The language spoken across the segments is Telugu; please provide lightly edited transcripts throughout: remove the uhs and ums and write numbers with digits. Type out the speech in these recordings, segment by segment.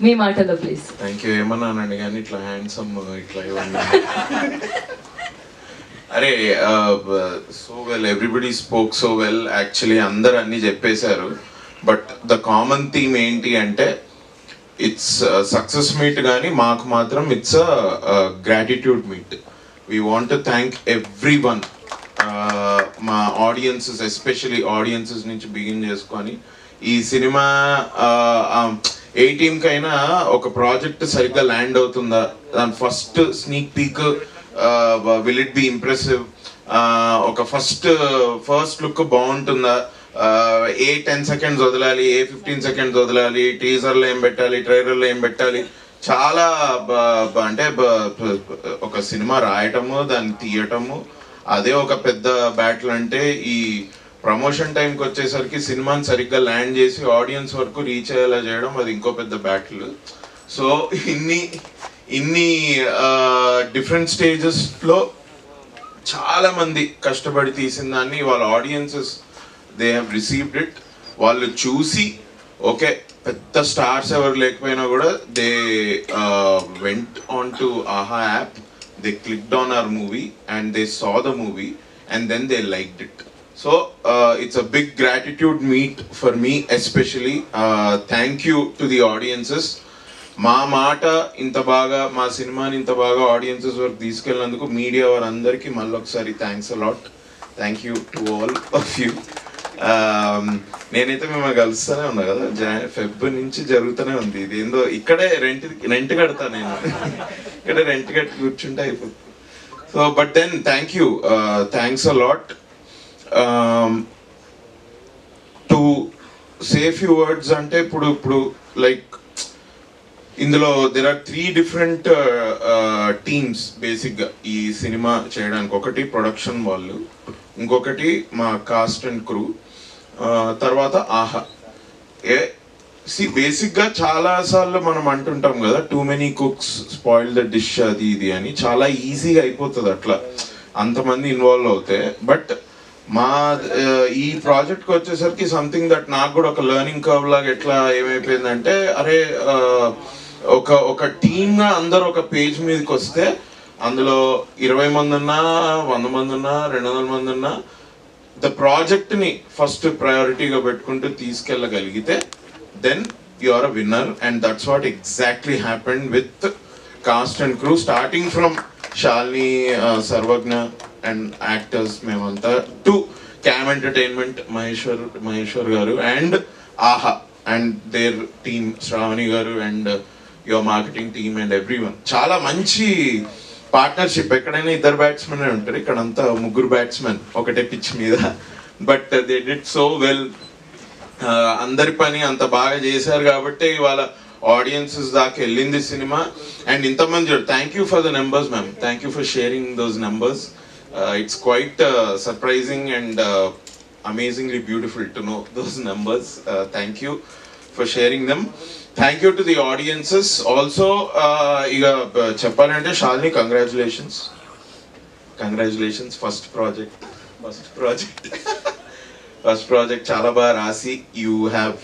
మీ మాటలో ప్లీజ్. Thank you. ఏమన్నానండి కానీ ఇట్లా హ్యాండ్సమ్ ఇట్లా ఇవన్నీ. అరే so well, everybody spoke so well. Actually అందరు అన్ని చెప్పేశారు. బట్ ద కామన్ థీమ్ ఏంటి అంటే ఇట్స్ సక్సెస్ మీట్, కానీ మాకు మాత్రం it's gratitude meet. We want to thank every one. మా ఆడియన్సెస్, ఎస్పెషలీ ఆడియన్సెస్ నుంచి బిగిన్ చేసుకొని ఈ సినిమా ఏ టీమ్కైనా ఒక ప్రాజెక్ట్ సరిగ్గా ల్యాండ్ అవుతుందా, దాని first sneak peek will it be impressive, ఒక ఫస్ట్ లుక్ బాగుంటుందా, ఏ 10 seconds వదలాలి, ఏ 15 seconds వదలాలి, టీజర్లో ఏం పెట్టాలి, ట్రైలర్లో ఏం పెట్టాలి, చాలా అంటే ఒక సినిమా రాయటము, దాన్ని తీయటము, అదే ఒక పెద్ద బ్యాటిల్. అంటే ఈ ప్రమోషన్ టైంకి వచ్చేసరికి సినిమాని సరిగ్గా ల్యాండ్ చేసి ఆడియన్స్ వరకు రీచ్ అయ్యేలా చేయడం, అది ఇంకో పెద్ద బ్యాటిల్. సో ఇన్ని డిఫరెంట్ స్టేజెస్లో చాలా మంది కష్టపడి తీసిన దాన్ని వాళ్ళ audiences they have received it. వాళ్ళు చూసి ఓకే పెద్ద స్టార్స్ ఎవరు లేకపోయినా కూడా they went on to Aha app, they clicked on our movie and they saw the movie and then they liked it. So it's a big gratitude meet for me especially. Thank you to the audiences. మా మాట ఇంత బాగా, మా సినిమాని ఇంత బాగా ఆడియన్సెస్ వరకు తీసుకెళ్ళినందుకు మీడియా వారందరికీ మళ్ళీ ఒకసారి thanks a lot. Thank you to all of you. నేనైతే మిమ్మల్ని కలుస్తూనే ఉన్నా కదా, ఫెబ్ నుంచి జరుగుతూనే ఉంది. ఇది ఏందో ఇక్కడే రెంట్ కడతా నేను, ఇక్కడే రెంట్ కట్టి కూర్చుంటే అయిపోతుంది. So but then thank you, thanks a lot. To say few words అంటే ఇప్పుడు లైక్ ఇందులో దెర్ ఆర్ 3 different టీమ్స్ బేసిక్గా ఈ సినిమా చేయడానికి. ఒకటి ప్రొడక్షన్ వాళ్ళు, ఇంకొకటి మా కాస్ట్ అండ్ క్రూ, తర్వాత ఆహా. బేసిక్గా చాలాసార్లు మనం అంటుంటాం కదా, too many cooks spoil the dish, అది ఇది అని. చాలా ఈజీగా అయిపోతుంది అట్లా అంతమంది ఇన్వాల్వ్ అవుతే. బట్ మా ఈ ప్రాజెక్ట్కి వచ్చేసరికి సంథింగ్ దట్ నాకు కూడా ఒక లెర్నింగ్ కర్వ్ లాగా ఎట్లా ఏమైపోయిందంటే, అరే ఒక టీమ్గా అందరు ఒక పేజ్ మీదకి వస్తే అందులో 20 మంది ఉన్నా, 100 మంది ఉన్నా, 200 మంది ఉన్నా, ద ప్రాజెక్ట్ని ఫస్ట్ ప్రయారిటీగా పెట్టుకుంటూ తీసుకెళ్ళగలిగితే then you are a winner. And that's what exactly happened with cast and crew, starting from Shalini, Sarvagna and actors మేమంతా, to cam entertainment Maheshwar garu and Aha and their team, Shravani garu and your marketing team and everyone. చాలా మంచి పార్ట్నర్షిప్. ఎక్కడైనా 2 బ్యాట్స్మెన్ ఉంటారు, ఇక్కడ అంతా 3 బ్యాట్స్మెన్ ఒకటే పిచ్ మీద. But they did so well. అందరి పని అంత బాగా చేశారు కాబట్టి ఇవాళ ఆడియన్సెస్ దాకా వెళ్ళింది సినిమా. అండ్ ఇంతమంది, thank you for the numbers ma'am, thank you for sharing those numbers. It's quite surprising and amazingly beautiful to know those numbers. Thank you for sharing them. Thank you to the audiences also. Iga cheppalante Shalini, congratulations, first project chala ba rasi. You have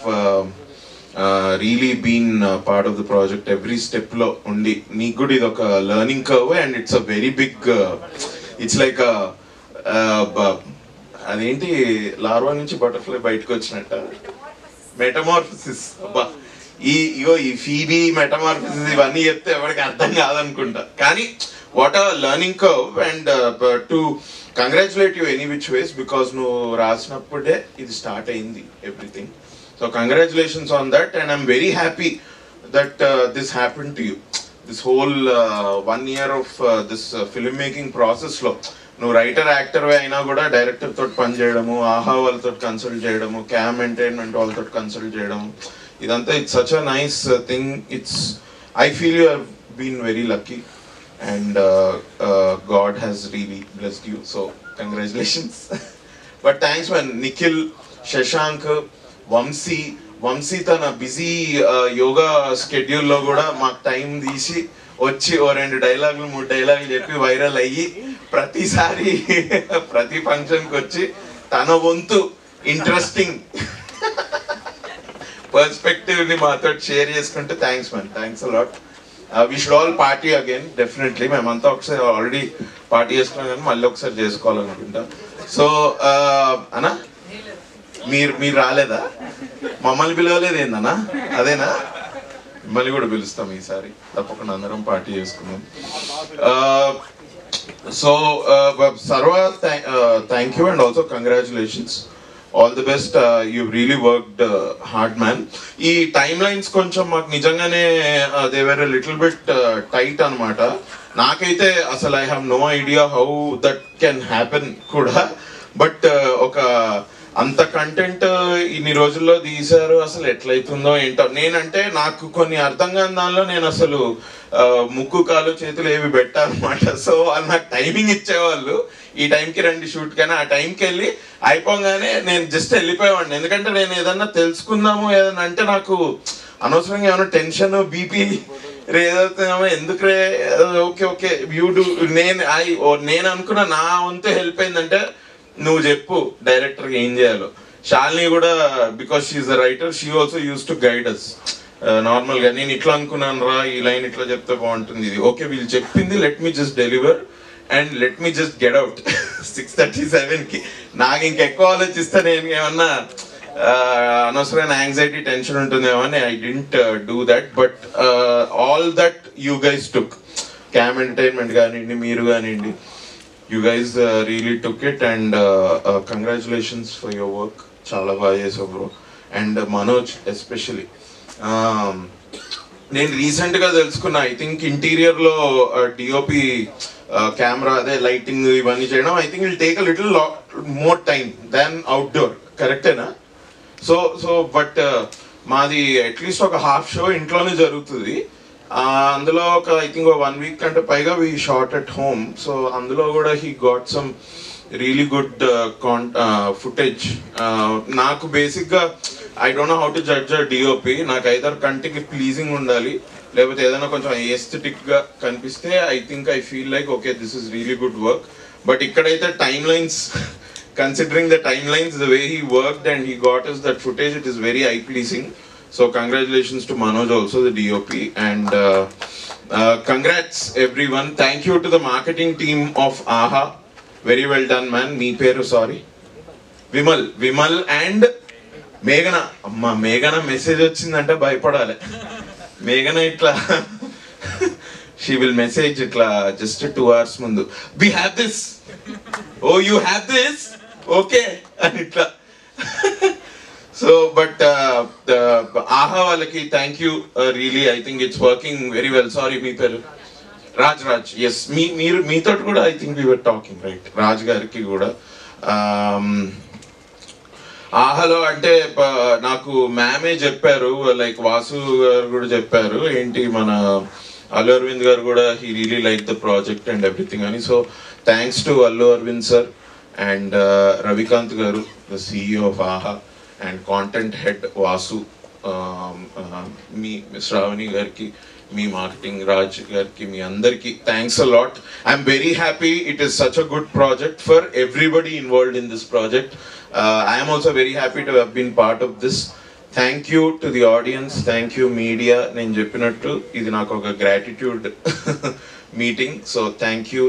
really been part of the project every step lo undi. Nee good idoka learning curve and it's a very big it's like అదేంటి లార్వా నుంచి బటర్ఫ్లై బయటకు వచ్చినట్ట, మెటమార్ఫసిస్. అబ్బా ఈ ఫీబీ మెటమార్ఫసిస్ ఇవన్నీ చెప్తే ఎవరికి అర్థం కాదనుకుంటా. కానీ వాట్ ఆ learning curve. And to congratulate you any which ways, because నువ్వు రాసినప్పుడే ఇది స్టార్ట్ అయింది everything. So congratulations on that. And I'm very happy that this happen to you. This whole 1 year of this film making process లో నువ్వు రైటర్ యాక్టర్ అయినా కూడా డైరెక్టర్ తోటి పని చేయడము, ఆహా వాళ్ళతో కన్సల్ట్ చేయడము, క్యామ్ ఎంటర్టైన్మెంట్ వాళ్ళతో కన్సల్ట్ చేయడము, ఇదంతా it's such a nice thing. I feel you have been very lucky and God has really blessed you. So congratulations. But thanks man, Nikhil, Shashank, Vamsi తన బిజీ యోగా స్కెడ్యూల్లో కూడా మాకు టైం తీసి వచ్చి 2 డైలాగులు 3 డైలాగులు చెప్పి వైరల్ అయ్యి ప్రతిసారి ప్రతి ఫంక్షన్కి వచ్చి తన వంతు ఇంట్రెస్టింగ్ పర్స్పెక్టివ్ ని మాతో షేర్ చేసుకుంటే thanks man, thanks a lot. We should all party again definitely. మేమంతా ఒకసారి ఆల్రెడీ పార్టీ చేసుకున్నాం కానీ మళ్ళీ ఒకసారి చేసుకోవాలనుకుంటా. సో అన్నా మీరు రాలేదా? మమ్మల్ని పిలవలేదు ఏందన్నా? అదేనా? మిమ్మల్ని కూడా పిలుస్తాం ఈసారి తప్పకుండా, అందరం పార్టీ చేసుకుందాం. సో సర్వ thank you and also congratulations, all the best. You really worked hard man. ఈ టైమ్ లైన్స్ కొంచెం మాకు నిజంగానే they were little bit tight అనమాట. నాకైతే అసలు I have no idea how that can happen కూడా. బట్ ఒక అంత కంటెంట్ ఇన్ని రోజుల్లో తీశారు, అసలు ఎట్లయితుందో ఏంటో. నేనంటే నాకు కొన్ని అర్థం కాని దానిలో నేను అసలు ముక్కు కాలు చేతులు ఏవి పెట్టాలన్నమాట. సో వాళ్ళు నాకు టైమింగ్ ఇచ్చేవాళ్ళు, ఈ టైంకి రండి షూట్, కానీ ఆ టైంకి వెళ్ళి అయిపోగానే నేను జస్ట్ వెళ్ళిపోయేవాడిని. ఎందుకంటే నేను ఏదన్నా తెలుసుకుందాము ఏదన్నా అంటే నాకు అనవసరంగా ఏమైనా టెన్షన్ బీపీ ఏదవుతుందేమో, ఎందుకు రే ఓకే ఓకే యూ డూ. నేను అనుకున్న నా వంతు హెల్ప్ అయిందంటే నువ్వు చెప్పు డైరెక్టర్కి ఏం చేయాలో. శాలిని కూడా because she is the writer, she also use to guide us. నార్మల్గా నేను ఇట్లా అనుకున్నాను రా, ఈ లైన్ ఇట్లా చెప్తే బాగుంటుంది, ఇది ఓకే వీళ్ళు చెప్పింది, let me just deliver and let me just get out 6:37కి. నాకు ఇంకెక్కువ ఆలోచిస్తే నేను ఏమన్నా అనవసరమైన యాంగ్జైటీ టెన్షన్ ఉంటుందేమో అని I didn't do that. But all that you guys took, cam entertainment కానివ్వండి, మీరు కానివ్వండి, you guys really took it and congratulations for your work. Chala baga chesavu bro. And Manoj especially, నేను రీసెంట్ గా తెలుసుకున్నా, ఐ థింక్ ఇంటీరియర్ లో డిఓపి కెమెరా అదే లైటింగ్ ఇవన్నీ చేయడం I think will take a little more time than outdoor, కరెక్టేనా? సో బట్ మాది అట్లీస్ట్ ఒక హాఫ్ షో ఇంట్లోనే జరుగుతుంది. అందులో ఒక ఐ థింక్ 1 వీక్ కంటే పైగా we shot at home. So అందులో కూడా he got some really good footage. నాకు బేసిక్గా I don't know how to judge a DOP. నాకు ఐదర్ కంటికి ప్లీజింగ్ ఉండాలి, లేకపోతే ఏదైనా కొంచెం ఎస్థెటిక్గా కనిపిస్తే I think I feel like okay this is really good work. But ఇక్కడైతే టైమ్ లైన్స్, considering the timelines, the way he worked and he got us that footage, it is very eye pleasing. So congratulations to Manoj also, the DOP, and congrats everyone. Thank you to the marketing team of AHA. Very well done man. Me peru sorry, Vimal and Meghana. Amma Meghana message vachindante bhayapadale. Meghana itla she will message itla just 2 hours mundu, we have this, oh you have this, okay, and itla. So but AHA వాళ్ళకి thank you really. I think it's working very well. Sorry మీ పేరు? రాజ్. ఎస్, మీరు మీతో కూడా I think we were talking right. Raj garu కూడా ఆహాలో అంటే నాకు మ్యామే చెప్పారు, లైక్ వాసు గారు కూడా చెప్పారు, ఏంటి మన అల్లు అరవింద్ గారు కూడా he really like the project and everything అని. So thanks to Allu Aravind sir and Ravikanth గారు, the CEO of Aha, and content head Vasu, మీ శ్రావణి గారికి, మీ మార్కెటింగ్ రాజ్ గారికి, మీ అందరికి thanks a lot. I'm very happy. It is such a good project for everybody involved in this project. I'm also very happy to have been part of this. Thank you to the audience, thank you media. నేను చెప్పినట్టు ఇది నాకు ఒక gratitude meeting. So thank you.